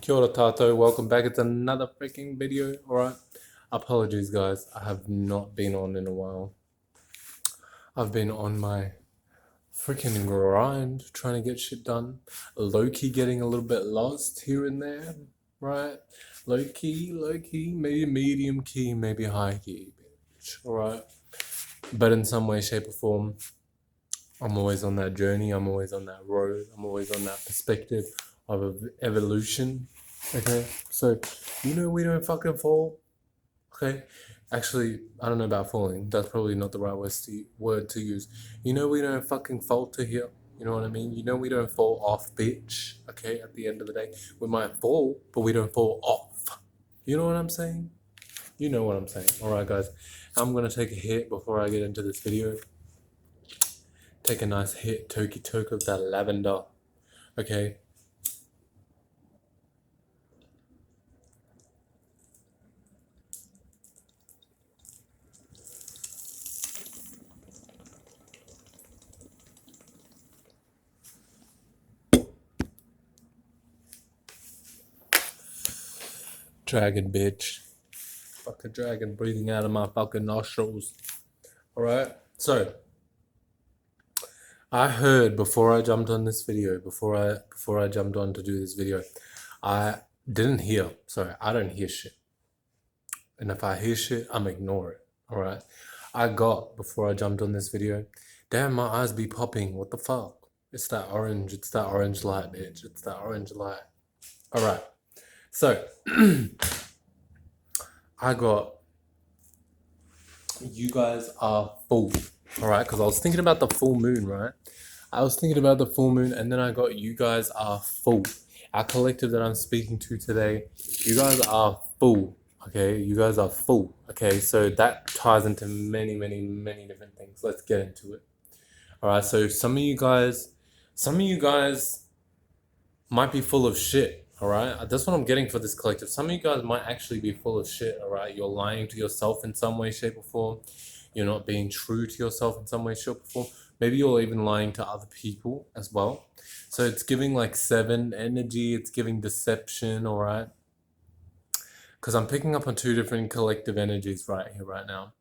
Kia ora tato, welcome back. It's another freaking video, alright? Apologies guys, I have not been on in a while. I've been on my freaking grind, trying to get shit done. Low-key getting a little bit lost here and there, right? Low-key, maybe medium key, maybe high key, bitch, alright? But in some way, shape or form, I'm always on that journey, I'm always on that road, I'm always on that perspective of evolution. Okay, so we don't fucking fall. Okay, actually, I don't know about falling. That's probably not the right word to use. We don't fucking falter here. You know what I mean? We don't fall off, bitch. Okay, at the end of the day, we might fall, but we don't fall off. You know what I'm saying? You know what I'm saying. All right, guys, I'm gonna take a hit before I get into this video. Take a nice hit, toke of that lavender. Okay. Dragon, bitch. Fucking dragon breathing out of my fucking nostrils. Alright? So, I heard before I jumped on this video, before I jumped on to do this video, I didn't hear. Sorry, I don't hear shit. And if I hear shit, I'm ignore it. Alright? I got, before I jumped on this video, damn, my eyes be popping. What the fuck? It's that orange light, bitch. It's that orange light. Alright. So, I got, you guys are full, alright? Because I was thinking about the full moon, right? I was thinking about the full moon, and then I got you guys are full. Our collective that I'm speaking to today, you guys are full, okay? You guys are full, okay? So that ties into many, many, many different things. Let's get into it. Alright, so some of you guys might be full of shit. Alright, that's what I'm getting for this collective. Some of you guys might actually be full of shit. Alright, you're lying to yourself in some way, shape, or form. You're not being true to yourself in some way, shape, or form. Maybe you're even lying to other people as well. So it's giving like 7 energy. It's giving deception. Alright, because I'm picking up on 2 different collective energies right here, right now.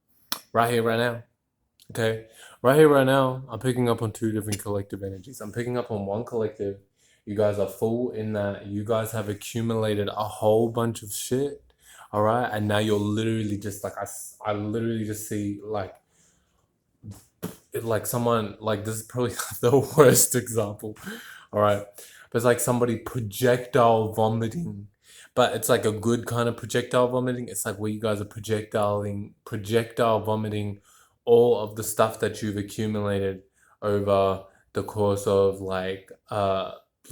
Okay, right here, right now, I'm picking up on 2 different collective energies. I'm picking up on one collective. You guys are full in that you guys have accumulated a whole bunch of shit, all right? And now you're literally just like, I literally just see like someone, like this is probably the worst example, all right? But it's like somebody projectile vomiting, but it's like a good kind of projectile vomiting. It's like where you guys are projectile vomiting all of the stuff that you've accumulated over the course of like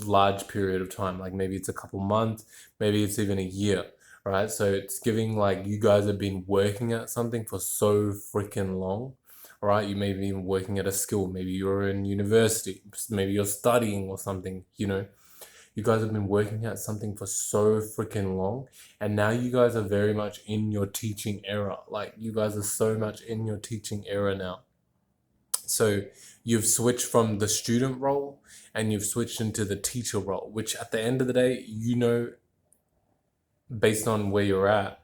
large period of time, like maybe it's a couple months, maybe it's even a year, right? So it's giving like you guys have been working at something for so freaking long, right? You may be even working at a skill, maybe you're in university, maybe you're studying or something, you guys have been working at something for so freaking long, and now you guys are very much in your teaching era. Like you guys are so much in your teaching era now. So you've switched from the student role and you've switched into the teacher role, which at the end of the day, based on where you're at,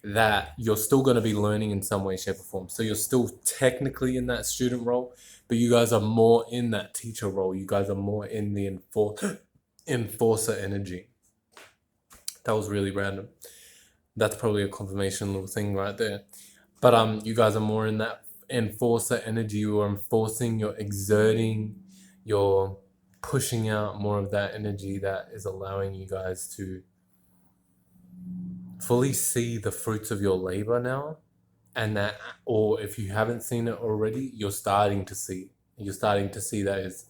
that you're still going to be learning in some way, shape, or form. So you're still technically in that student role, but you guys are more in that teacher role. You guys are more in the enforcer energy. That was really random. That's probably a confirmation little thing right there. But you guys are more in that enforcer energy. You're enforcing, you're exerting, you're pushing out more of that energy that is allowing you guys to fully see the fruits of your labor now. And that, or if you haven't seen it already, you're starting to see that as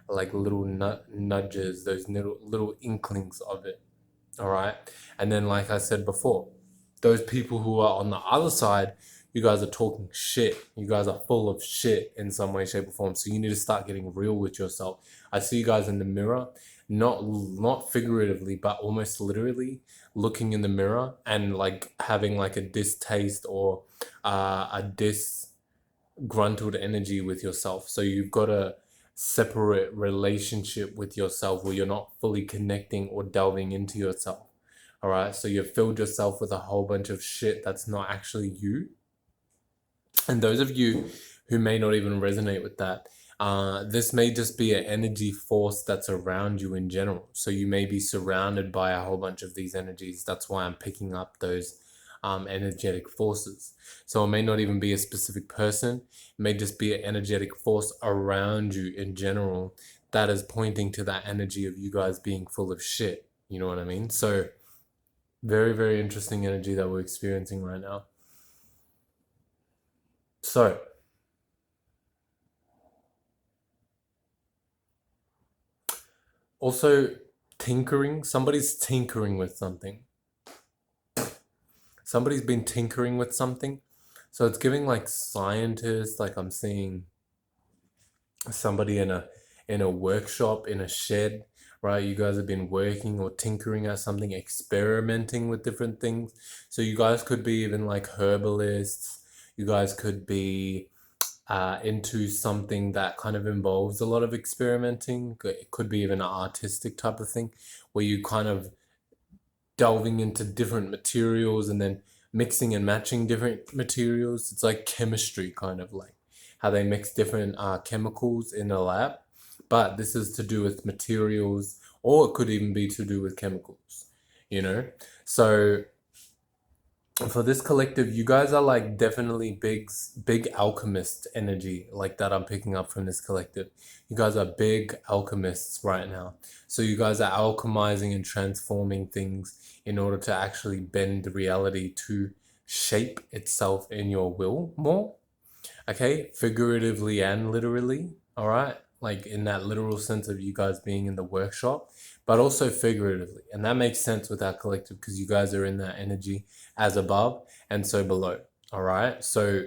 like little nudges, those little inklings of it. All right. And then, like I said before, those people who are on the other side, you guys are talking shit. You guys are full of shit in some way, shape, or form. So you need to start getting real with yourself. I see you guys in the mirror, not figuratively, but almost literally looking in the mirror and like having like a distaste or a disgruntled energy with yourself. So you've got a separate relationship with yourself where you're not fully connecting or delving into yourself. All right. So you've filled yourself with a whole bunch of shit that's not actually you. And those of you who may not even resonate with that, this may just be an energy force that's around you in general. So you may be surrounded by a whole bunch of these energies. That's why I'm picking up those energetic forces. So it may not even be a specific person. It may just be an energetic force around you in general that is pointing to that energy of you guys being full of shit. You know what I mean? So very, very interesting energy that we're experiencing right now. So also, tinkering. Somebody's tinkering with something. Somebody's been tinkering with something. So it's giving like scientists, like I'm seeing somebody in a workshop, in a shed, right? You guys have been working or tinkering at something, experimenting with different things. So you guys could be even like herbalists. You guys could be into something that kind of involves a lot of experimenting. It could be even an artistic type of thing where you kind of delving into different materials and then mixing and matching different materials. It's like chemistry, kind of like how they mix different chemicals in a lab. But this is to do with materials, or it could even be to do with chemicals, you know? So for this collective, you guys are like definitely big alchemist energy, like that I'm picking up from this collective. You guys are big alchemists right now. So you guys are alchemizing and transforming things in order to actually bend reality to shape itself in your will more. Okay, figuratively and literally, all right? Like in that literal sense of you guys being in the workshop, but also figuratively. And that makes sense with our collective because you guys are in that energy as above and so below, all right? So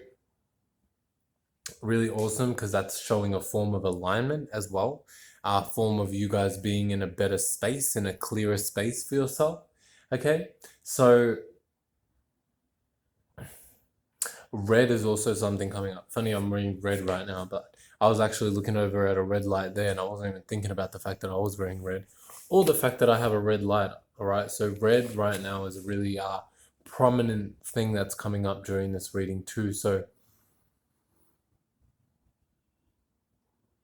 really awesome because that's showing a form of alignment as well, a form of you guys being in a better space, in a clearer space for yourself, okay? So red is also something coming up. Funny, I'm wearing red right now, but I was actually looking over at a red light there and I wasn't even thinking about the fact that I was wearing red or the fact that I have a red light, all right? So red right now is a really prominent thing that's coming up during this reading too. So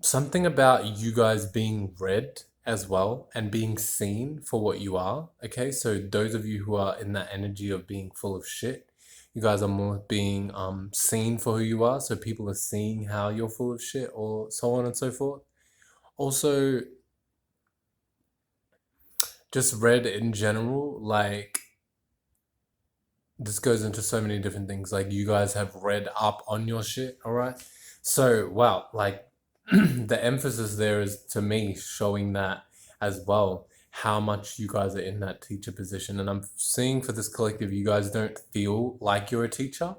something about you guys being red as well and being seen for what you are, okay? So those of you who are in that energy of being full of shit, you guys are more being seen for who you are, so people are seeing how you're full of shit or so on and so forth. Also, just red in general, like this goes into so many different things. Like you guys have read up on your shit, all right? So, wow, like the emphasis there is to me showing that as well, how much you guys are in that teacher position. And I'm seeing for this collective, you guys don't feel like you're a teacher.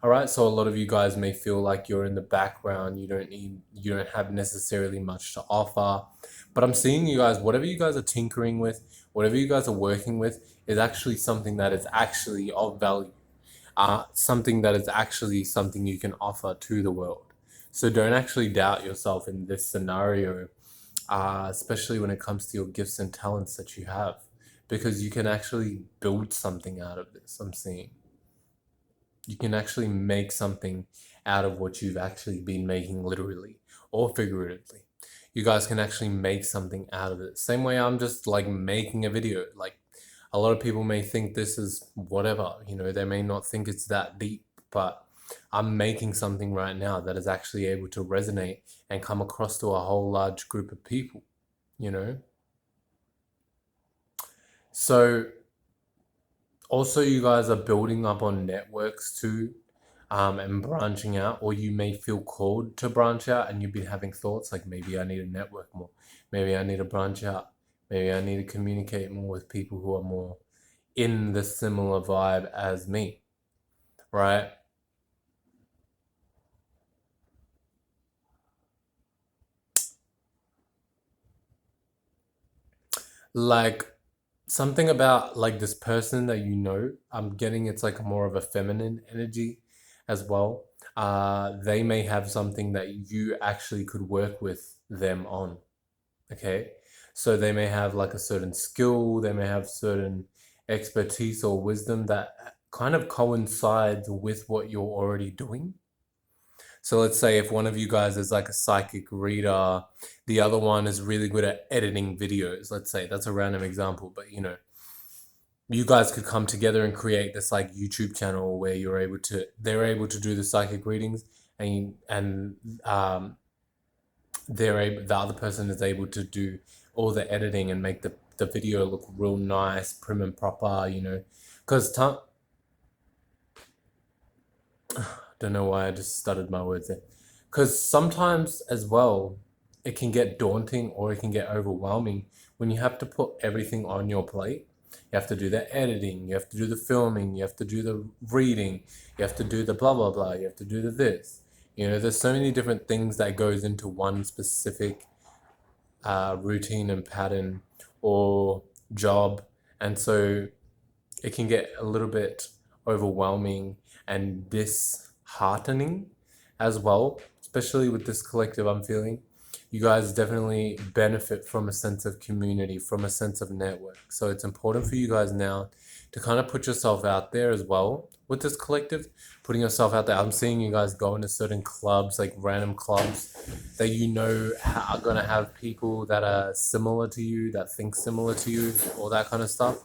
All right, so a lot of you guys may feel like you're in the background. You don't have necessarily much to offer. But I'm seeing you guys, whatever you guys are tinkering with, whatever you guys are working with, is actually something that is actually of value. Something that is actually something you can offer to the world. So don't actually doubt yourself in this scenario, especially when it comes to your gifts and talents that you have, because you can actually build something out of this. I'm seeing. You can actually make something out of what you've actually been making literally or figuratively. You guys can actually make something out of it. Same way I'm just like making a video. Like a lot of people may think this is whatever, they may not think it's that deep, but I'm making something right now that is actually able to resonate and come across to a whole large group of people, you know? So also, you guys are building up on networks too, and branching out, or you may feel called to branch out and you've been having thoughts like maybe I need to network more, maybe I need to branch out, maybe I need to communicate more with people who are more in the similar vibe as me, right? Like something about like this person that I'm getting it's like more of a feminine energy as well. They may have something that you actually could work with them on. Okay, so they may have like a certain skill, they may have certain expertise or wisdom that kind of coincides with what you're already doing. So let's say if one of you guys is like a psychic reader, the other one is really good at editing videos. Let's say that's a random example, but you know, you guys could come together and create this like YouTube channel where they're able to do the psychic readings, and the other person is able to do all the editing and make the video look real nice, prim and proper, you know, because don't know why I just stuttered my words there. Because sometimes as well, it can get daunting or it can get overwhelming when you have to put everything on your plate. You have to do the editing, you have to do the filming, you have to do the reading, you have to do the blah blah blah, you have to do the this. You know, there's so many different things that goes into one specific routine and pattern or job, and so it can get a little bit overwhelming and disheartening as well, especially with this collective I'm feeling. You guys definitely benefit from a sense of community, from a sense of network. So it's important for you guys now to kind of put yourself out there as well with this collective, putting yourself out there. I'm seeing you guys go into certain clubs, like random clubs that you know are going to have people that are similar to you, that think similar to you, all that kind of stuff.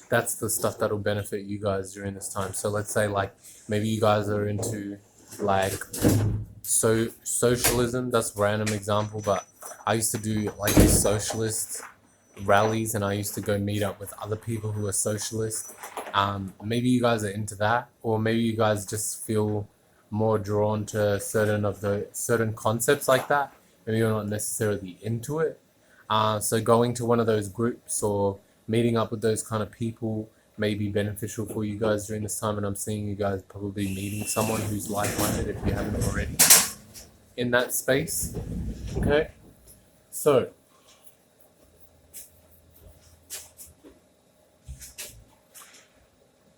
That's the stuff that'll benefit you guys during this time. So let's say like maybe you guys are into like socialism. That's a random example, but I used to do like these socialist rallies, and I used to go meet up with other people who are socialist. Maybe you guys are into that, or maybe you guys just feel more drawn to certain concepts like that. Maybe you're not necessarily into it. So going to one of those groups or meeting up with those kind of people may be beneficial for you guys during this time, and I'm seeing you guys probably meeting someone who's like-minded if you haven't already in that space. Okay, so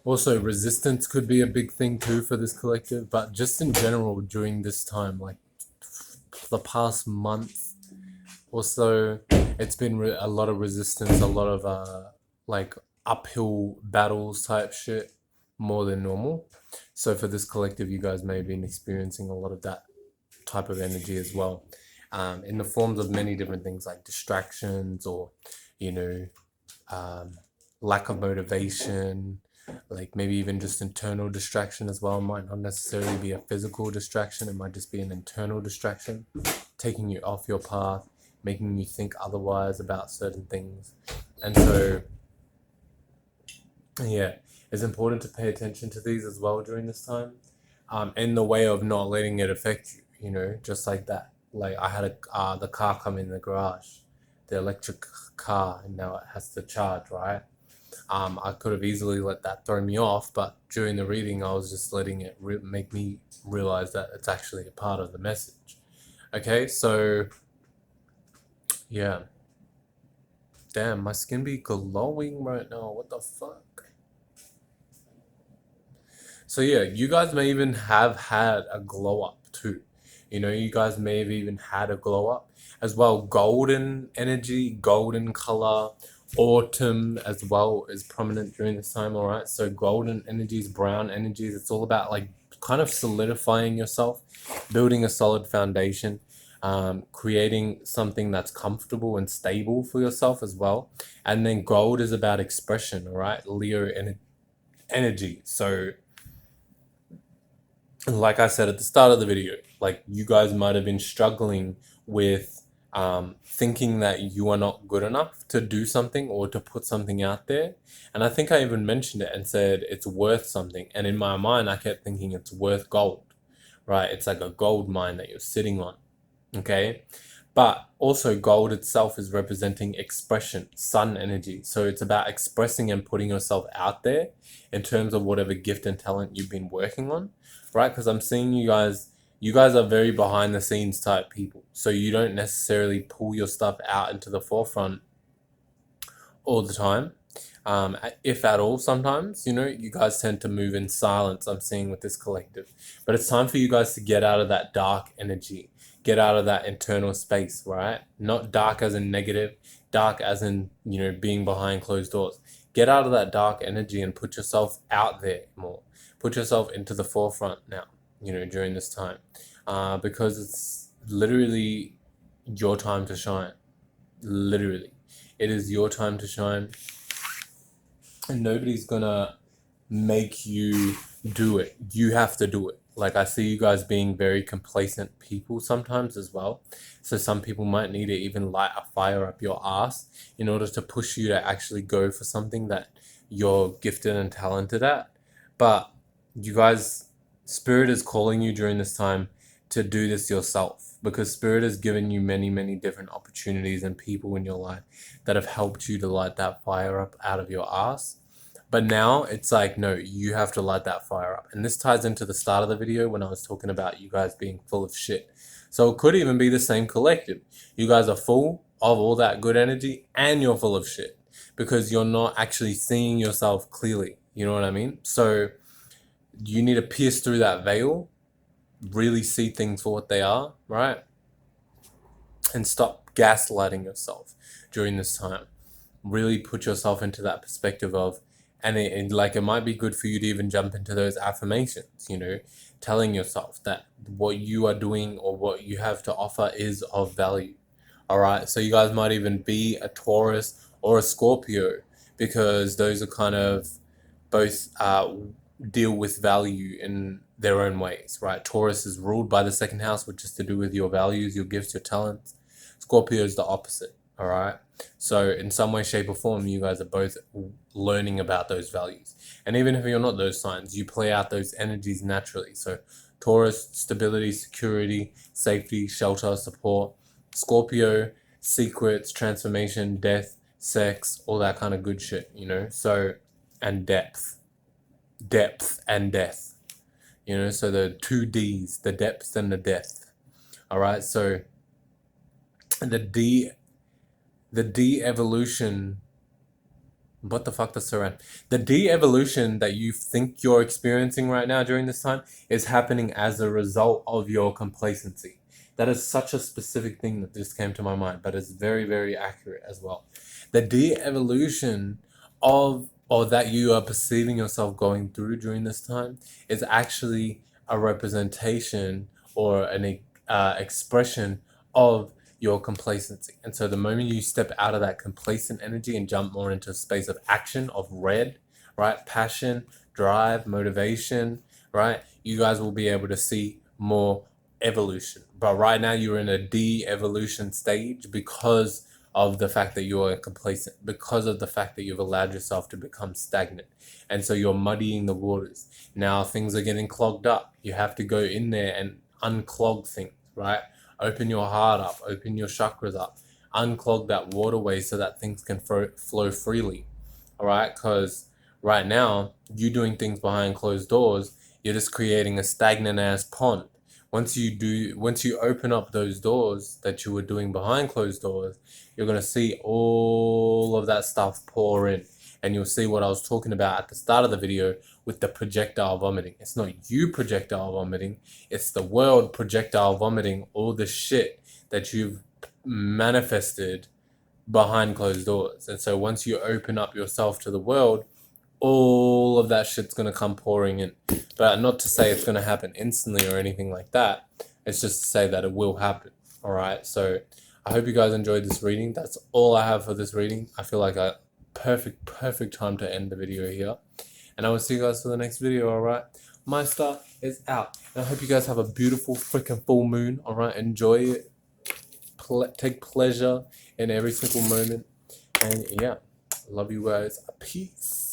also resistance could be a big thing too for this collective, but just in general during this time, like the past month or so, it's been a lot of resistance, a lot of like uphill battles type shit, more than normal. So for this collective, you guys may have been experiencing a lot of that type of energy as well, in the forms of many different things like distractions or, you know, lack of motivation, like maybe even just internal distraction as well. It might not necessarily be a physical distraction, it might just be an internal distraction, taking you off your path, making you think otherwise about certain things. And so, yeah, it's important to pay attention to these as well during this time, in the way of not letting it affect you, you know, just like that. Like I had the car come in the garage, the electric car, and now it has to charge, right? I could have easily let that throw me off, but during the reading, I was just letting it make me realize that it's actually a part of the message. Okay, so yeah. Damn, my skin be glowing right now. What the fuck? So yeah, you guys may even have had a glow up too. You know, you guys may have even had a glow up as well. Golden energy, golden color, autumn as well is prominent during this time, all right? So golden energies, brown energies, it's all about like kind of solidifying yourself, building a solid foundation, creating something that's comfortable and stable for yourself as well. And then gold is about expression, all right? Leo energy. So like I said at the start of the video, like you guys might have been struggling with thinking that you are not good enough to do something or to put something out there. And I think I even mentioned it and said it's worth something. And in my mind, I kept thinking it's worth gold, right? It's like a gold mine that you're sitting on, okay? But also gold itself is representing expression, sun energy. So it's about expressing and putting yourself out there in terms of whatever gift and talent you've been working on, right? Because I'm seeing you guys are very behind the scenes type people. So you don't necessarily pull your stuff out into the forefront all the time. If at all, sometimes, you know, you guys tend to move in silence, I'm seeing with this collective. But it's time for you guys to get out of that dark energy, get out of that internal space, right? Not dark as in negative, Dark as in, being behind closed doors. Get out of that dark energy and put yourself out there more. Put yourself into the forefront now, during this time. Because it's literally your time to shine. Literally. It is your time to shine. And nobody's gonna make you do it. You have to do it. Like, I see you guys being very complacent people sometimes as well. So some people might need to even light a fire up your ass in order to push you to actually go for something that you're gifted and talented at. But you guys, Spirit is calling you during this time to do this yourself, because Spirit has given you many, many different opportunities and people in your life that have helped you to light that fire up out of your ass. But now it's like, no, you have to light that fire up. And this ties into the start of the video when I was talking about you guys being full of shit. So it could even be the same collective. You guys are full of all that good energy and you're full of shit because you're not actually seeing yourself clearly. You know what I mean? So you need to pierce through that veil, really see things for what they are, right? And stop gaslighting yourself during this time. Really put yourself into that perspective of, and it might be good for you to even jump into those affirmations, telling yourself that what you are doing or what you have to offer is of value. All right. So you guys might even be a Taurus or a Scorpio, because those are kind of both deal with value in their own ways, right? Taurus is ruled by the second house, which is to do with your values, your gifts, your talents. Scorpio is the opposite. All right. So in some way, shape or form, you guys are both learning about those values. And even if you're not those signs, you play out those energies naturally. So Taurus, stability, security, safety, shelter, support. Scorpio, secrets, transformation, death, sex, all that kind of good shit, So, and depth and death, So the two D's, the depth and the death. All right. So the de-evolution, what the fuck does surround? The de-evolution that you think you're experiencing right now during this time is happening as a result of your complacency. That is such a specific thing that just came to my mind, but it's very, very accurate as well. The de-evolution or that you are perceiving yourself going through during this time is actually a representation or an expression of your complacency. And so the moment you step out of that complacent energy and jump more into a space of action, of red, right? Passion, drive, motivation, right? You guys will be able to see more evolution. But right now you're in a de-evolution stage because of the fact that you are complacent, because of the fact that you've allowed yourself to become stagnant. And so you're muddying the waters. Now things are getting clogged up. You have to go in there and unclog things, right? Open your heart up, open your chakras up, unclog that waterway so that things can flow freely. All right? Because right now, you doing things behind closed doors, you're just creating a stagnant ass pond. Once you open up those doors that you were doing behind closed doors, you're going to see all of that stuff pour in. And you'll see what I was talking about at the start of the video with the projectile vomiting. It's not you projectile vomiting. It's the world projectile vomiting all the shit that you've manifested behind closed doors. And so once you open up yourself to the world, all of that shit's going to come pouring in. But not to say it's going to happen instantly or anything like that. It's just to say that it will happen. All right. So I hope you guys enjoyed this reading. That's all I have for this reading. I feel like a perfect time to end the video here. And I will see you guys for the next video, alright? Mystar is out. And I hope you guys have a beautiful freaking full moon, alright? Enjoy it. Take pleasure in every single moment. And yeah, love you guys. Peace.